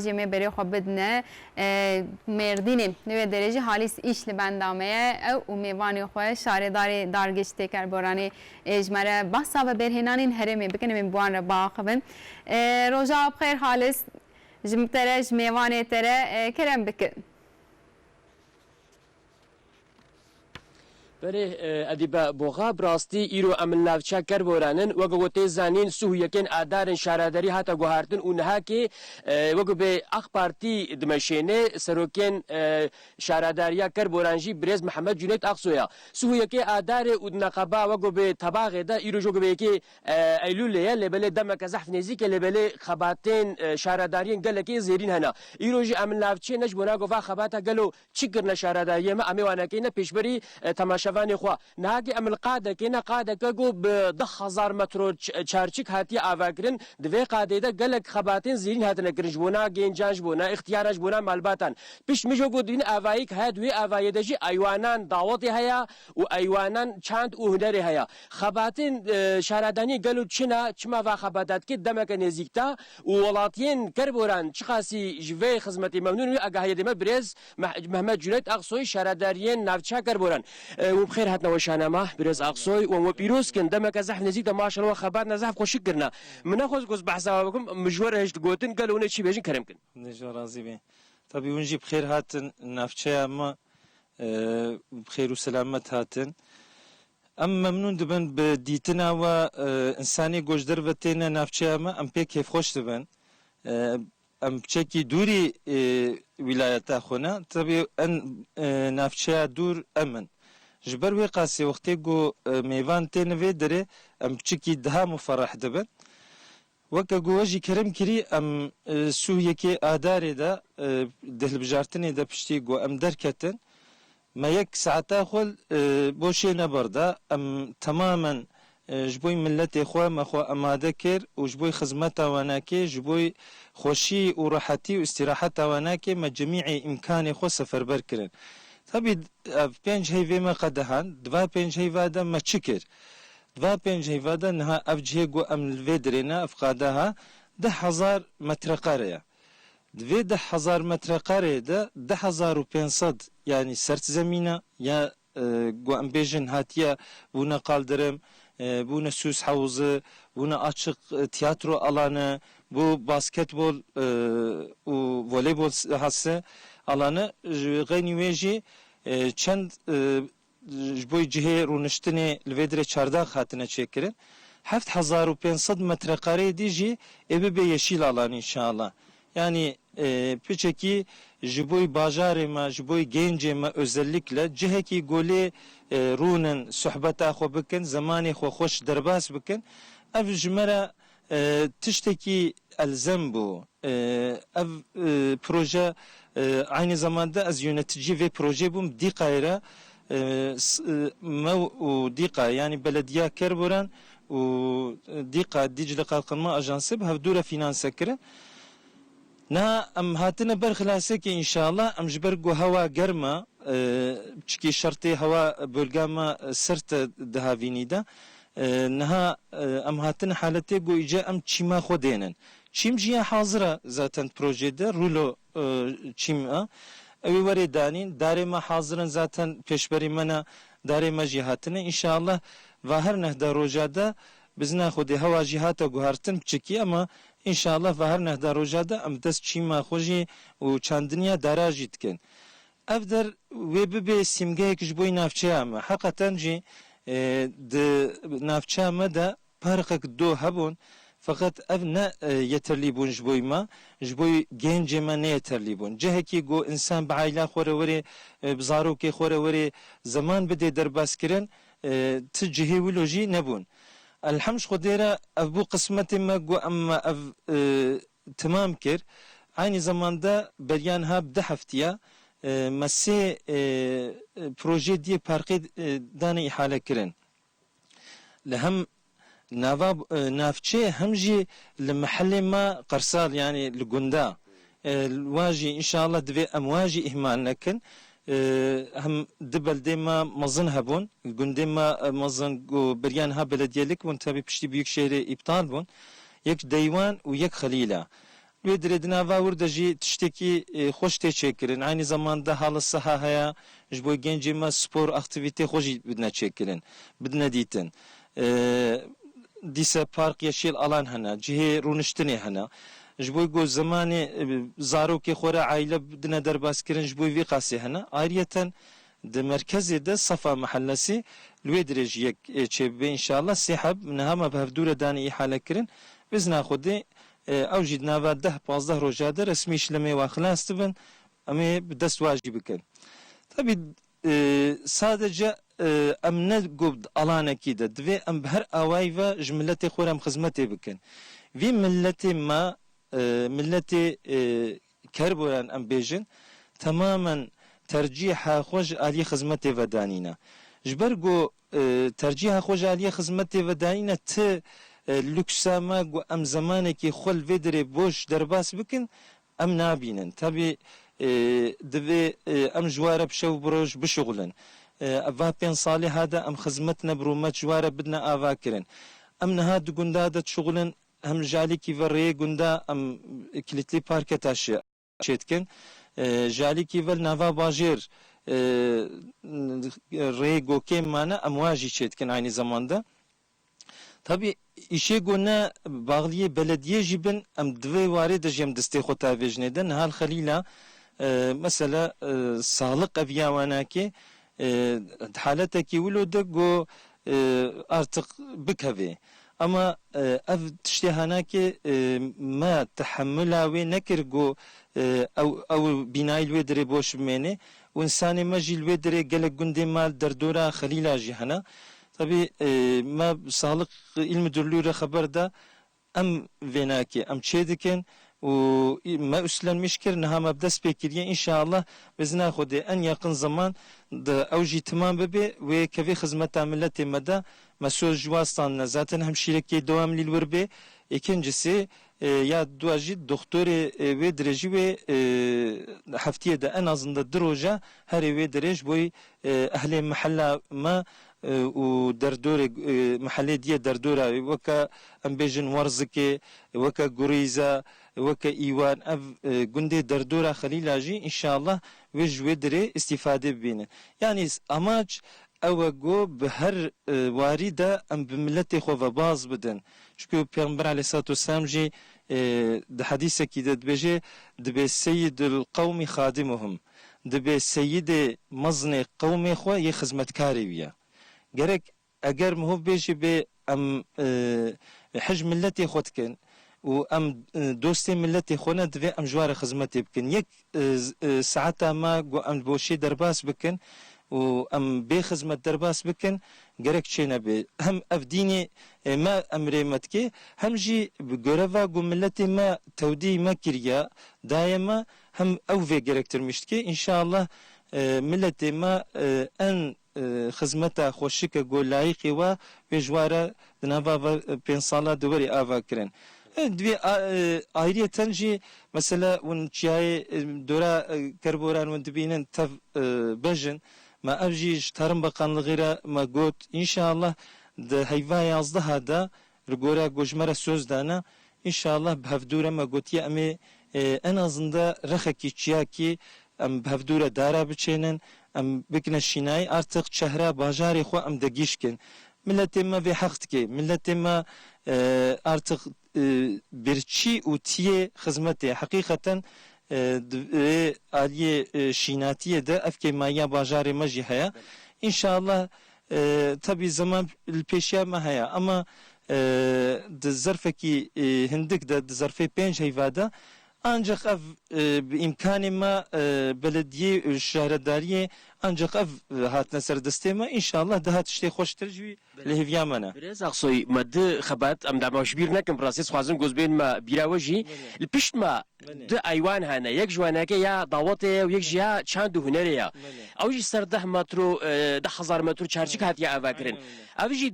جمعه بری خو بدنا مردین نوی درجه حالیس ایش لبندامه او میوانی خو شاردار دارگشته کر برانی اجمره بحثا و برهنانین هرمی بکنه من بوان را باقبن روزا بخیر حالیس جمتره میوانی تره کرم بکن بله ادیب بوغاب راستی ایرو امن نافچه کر بورانن وگو تیزانین سویکن آدارن شاراداری حتی گوهارتن اونها که وگو به اخ پارتی دمشینه سروکن شاراداریا کر بورانجی برز محمد جنید اقصویا سویکن آدار ودنقبا وگو به طباغ دا ایرو جو به که ایلولیه لبله دمک زحف نزیک لبله خباتین شارادارین گله که زیرین هنا ایرو جی امن نافچه نجبونا گوا خباتا گلو چیکر نشاراداری ما امیوانه که نه پیشبری تماشا شوانی خو نهاجي أم القادة كنا قادة كجو بضخ 1000 متر تشارشك هاتي أفاكرن دوي قادة ده قالك خباتين زين هاتنا كرجبونا جينجاج بونا اختيارج بونا مالباتن بيش مجو قدين أفايك هادوي أفاي دجي أيوانان دعوتي هيا وأيوانان چاند وهنري هيا خباتين شارداني قالوا تشنا تشما فا خباتات كد دمك نزيكتا وولاتين كربوران تشخاسي جوي خدمتي ممنون أجاهي دم بريز محمد جنيد أقصوي شارداريين نافشا كربوران وبخير هاتنا وشانا ما برز أقصوي وبيروس كن دمك زحف نزيد ما شاء الله خبرنا زحف خوش شكرنا من أخذ قص بحسابكم مجور هش تقولن قالوا لنا شيء بيجين كرمكن نجوا راضي بين طبي ونجي بخير هاتن نافشة ما بخير وسلامة هاتن أما ممنون دبن بديتنا وإنساني جوش دربتنا نافشة ما أم بيك كيف خوش دبن أم بشكي دوري ولايات أخونا طبي أن نافشة دور أمن جبر وی قاسی وقتی گو میوان تنوی داره ام چکی ده مفرح دبن وکا گو وجی کرم کری ام سویه که آداره دا دهل بجارتنی دا پشتی گو ام درکتن ما یک ساعتا خول بوشی نبرده ام تماما جبوی ملت خواه ما خواه اماده کر و جبوی خدمت واناکی جبوی خوشی و راحتی و استراحت واناکی ما جمیع امکان خو سفر بر کرن طبعا پنج هیوی ما قدهان دوا پنج هیوا دا ما چکر دوا پنج هیوا دا نها افجه گو ام الویدرنا افقادها 10,000 متر قاره دوی 10,000 متر قاره دا 10,500 yani sert zemine ya گو ام بیجن هاتیا بونا قالدرم بونا سوس حوزه بونا açık tiyatro alanı bu basketbol و voleybol hası alanı غنیویجی چند جبوی جهه رونشتنی لودر چارداغ خاتنه چکرن 7,500 metrekare دیجی ebe به yeşil alan inşallah yani piçeki jboy bajarı ma jboy gence ma özellikle ciheki gole runen sohbeta xo bikin zamanı xo xoş derbas bikin ev jmera tişteki elzem bu ev proje aynı zamanda az yönetici ve proje bum dikayra dika yani belediye kerburan و دقة ديجل قالقما أجانسي بهفدورة فينانسة كره نا أم هاتنا برخلاسك إن شاء الله أم جبرقو هوا جرما بشكي شرطي هوا بلغاما سرت دهافيني دا نها أم هاتنا حالتي قو إجا أم تشيما خودينن تشيم جيا حاضرة ذاتن بروجي دا رولو تشيما اوی وری دانین داره ما حاضرن zaten peşberi منا داره ما جهاتنا ان شاء الله و هر نهدا روجادا بزنا خودی هوا جهاتا گوهرتن بچکی اما ان شاء الله و هر نهدا روجادا ام دست چیما خوجی و چاندنیا دراجیت کن افدر و به سیمگه کش بوی نافچه اما حقیقتا جی د نافچه اما دا پارقک دو هبون fakat ev ne yeterli bun jboy ma jboy gence ma ne yeterli bun ceheki go insan baayla xore were bzaroke xore were zaman bide derbas kiren tcihi wiloji ne bun elhamş xodera ev bu kısmeti ma go amma ev tamam kir aynı zamanda beryan hab de haftiya masi proje diye parqi dane ihale kiren لهم نافاب نافچه همجي لمحل ما قرصال يعني لقندا الواجي ان شاء الله دبي امواجي اهمال لكن هم دبل ديما مزن هبون القندي ما مزن بريان ها بلديلك وانتبه بشتي بيك شهر ابطال بون يك ديوان ويك خليله لێ درێدنا ڤاوردەژی تشتێکی خۆش تێچێکردن عینی زەماندا هەڵە سەها هەیە ji bo gêncê me spor aktivîtê xwe jî bidine çêkirin bidine dîtin dîse park yeşîl alan hene cihê rûniştinê hene ji bo got zemanê zarokê xwe re aile bidine derbazkirin ji bo vê qasê hene ayrıyeten di merkezê de Safa Mahallesî li wê dirêjî yek çêbibe inşallah sêheb niha me bi hevdûre danî îhale kirin bizna Xwedê ew jî di nava 10-15 roja de resmî işlemê wa xilas dibin em ê bi dest wa jî bikin. Tabii sadece em ne got alanekî de divê em bi her awayî ve ji milletê xwe re em xizmetê bikin. Vî milletê me milletê Kerboran em bêjin tamamen tercîha xwe ji aliyê xizmetê vedanîne. Ji ber got tercîha xwe ji aliyê xizmetê vedanîne ti lüksa me got em zemanekî xwe li vê dirê boş derbas bikin em nabînin. Tabii divê em ji ware bi şev bi roj bişuxulin. Eva 5 salî hade em xizmetine bi rûmet ji ware bidine avakirin. Em niha di gunda de dişuxulin hem ji alîkî ve rêyê gunda em kilîtlî parke taşê çêdikin. Ji alîkî ve nava bajêr rê gokê mane em wa jî çêdikin aynı zamanda. Tabii işê got ne bağliyê belediyê jî bin em divê warê de jî em destê xwe tavêjinê de nihal xelîla mesela sağlık eviya wanakê haletekî wilo de got artık bikevê ama ev tiştê henakê me tehemmûla wê nekir got ew bînayî li wê dirê boş bimêne û insanê me jî li wê dirê gelek gundê mal derdora xelîla jî hene. Tabii me sağlık il müdürlüğü re xeber da em vênakê em çê dikin û me üstlenmiş kir niha me bi dest pê kiriye inşallah bizna Xwedê en yakın zaman de ew jî timam bibe wê kevê xizmeta milletê me de mesûl ji wastanine zaten hemşîrekê dewamlî li wir bê. İkincisi ya dua jî doktorê wê dirê jî wê heftiyê de en azında di roja herê wê dirê ji bo ehlê mihella me û derdorê mihellê diye derdora weke em bêjin Warzikê weke Gurîza weke îwan ev gundê derdora xelîla jî inşallah wê ji wê dirê îstîfade bibînin. Yani amaç ew e got bi her warî de em bi milletê xwe vebaz bidin. Çünkü Peygamber aleyhissalatu vesselam jî di hedîsekî de dibêje dibe seyyidul qewmî xadimuhum dibe seyyidê mezinê qewmê xwe yê xizmetkarê wî ye. Gerek eger mihov bêjî bê em hij milletê xwe dikin û em dostê milletê xwe ne divê em ji ware xizmetê bikin. Yek saeta me got em boşê derbas bikin û em bê xizmet derbas bikin gerek çê nebe. Hem ev dînê me emrê me dike hem jî bi göreva got milletê me tewdî me kiriye daye me hem ew vê gerektirmiş dike. İnşallah milletê me en xizmeta xweşik e got layîqê we wê ji ware di nava 5 sala di werî ava kirin. Divê ayrıyeten jî mesela hûn çiyayê dora Kerboran hûn dibînin tev bejin me ev jî ji Tarım Bakanlığî re me got inşallah di heyva 11 de li gora gojmera söz dane inşallah bi hevdûre me gotiye em ê en azında rexekî çiyakî em bi hevdûre dara biçênin em bikine şînayî artık çehra bajarê xwe em de gîşkin. Milletê me vê heq dike. Milletê me artık birçî û tiyê xizmetê heqîqeten aliyê şînatiyê de ev kêmaya bajarê me jî heye. İnşallah tabii zaman li pêşiya me heye ama di zerfekî hindik de di zerfê 5 heyva de ancak ev bi imkanê me belediyê şehredariyê ancak ev hatine ser destê me inşallah daha tiştê xweştir jî li hêviya me ne. Birêz Aqsoy me di xebat em demaşbîr nekin rastî dixwazim gozbên me bîra we jî li pişt me di aywan hene yek ji waneke ya dawetê ye û yek jî ya çand û hunerê ye. Ew jî ser 10 metro 10,000 metro çarçik hatiye avakirin. Ev jî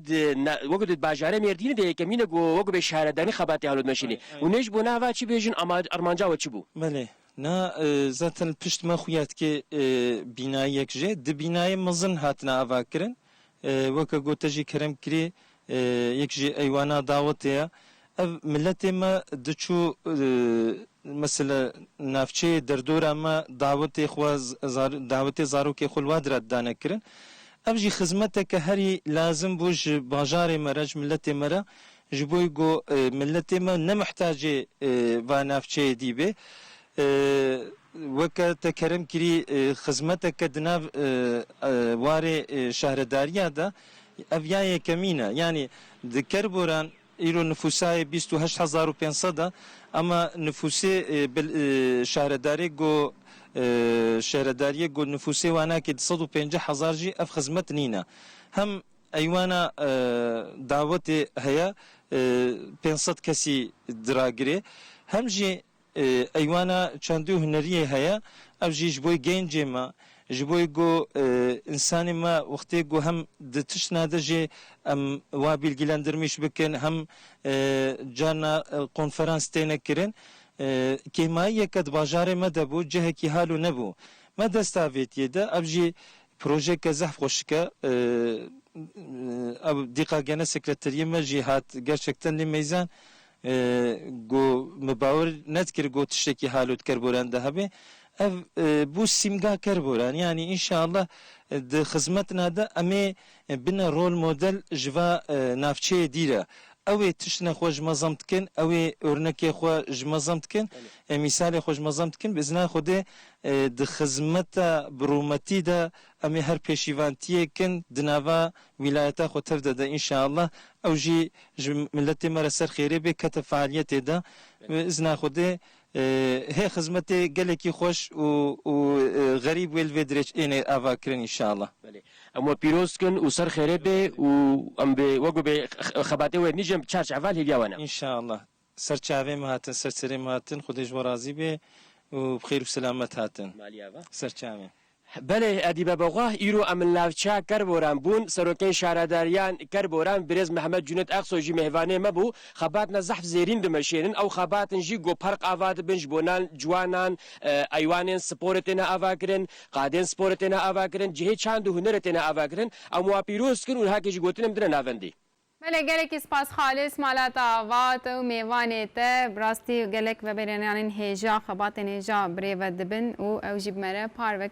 wekî di bajarê Mêrdînê de yekemîne got wekî bê şehredanî xebatê halûdmeşînî û nê ji bo nava çi bêjin armanca we çi bû? Belê. Na zaten pişt me xuya dike bînayek jê di bînayê mezin hatine avakirin weke gote jî kerem kirî yek jî eywana dawetê ye ev milletê me diçû مثلا نافچه دردور اما دعوت زاروکی خلواد رد دانه کرن ابجی خدمت که هری لازم بوش باجار مرج ملت مرا جبوی گو ملت ما نمحتاج و نافچه دیبه وکا تکرم کری خدمت که دناو واره شهرداریا دا اویای کمینه یعنی ذکر بوران ایرو نفوسای 28500 اما نفوسی شهرداری گو شهرداری گو نفوسی وانا که 250,000 جی اف خدمت نینا هم ایوانا دعوت هيا 500 کسی دراگره هم جی ایوانا چندو هنریه هيا اف جیش بوی گنج ما جبوی گو انسان ما وقتی گو هم دتش نادجه ام وابیل گیلاندرمیش بکن هم جانا کنفرانس تینه کرن که ما یکد باجار ما دبو جه کی حالو نبو ما دستاویتیه ده ابجی پروژه که زحف خوشکه اب دیقا گنه سکرتریه ما جهات gerçekten لی میزان گو مباور نذكر گو تشتكي حالو تكربوران ده هبه ev bu simga kerboran yani inşallah de hizmetna da ame bina rol model jva navçe dira ev tişne xoş mazamtkin ev örneke xoş mazamtkin misal xoş mazamtkin bizna xode de hizmeta brumati da ame her peşivantiye kin dinava vilayeta xotev da inşallah ev ji milleti meraser xeyre be kat faaliyet da izna xode هي خدمتي قال لك خوش وغريب والفيدريتش اني افاكرين ان شاء الله. اما پیروز کن و سر خیره به و ام به وگو به خباته و نیجم چارچ اول هیلیا وانا ان شاء الله سر چاوي مهاتن سر سري مهاتن خودش ورازي به وبخير وسلامت هاتن سر چاوي بله ادیب بوغا ایرو املاوچا کربوران بون سروکین شهرداریان کربوران برز محمد جنید اقصوجی مهوانه مبو خبات نزحف زیرین دمشیرن او خبات نجی گو پرق آواد بنج بونان جوانان ایوانین سپورتنا آواکرن قادین سپورتنا آواکرن جهی چاند هنرتنا آواکرن او مواپیروز کن اونها که جی گوتنم درن آوندی بله گلک اسپاس خالص مالات آوات و میوانه ته براستی گلک و برنانین هیجا خبات هیجا بری و دبن و او جیب مره پار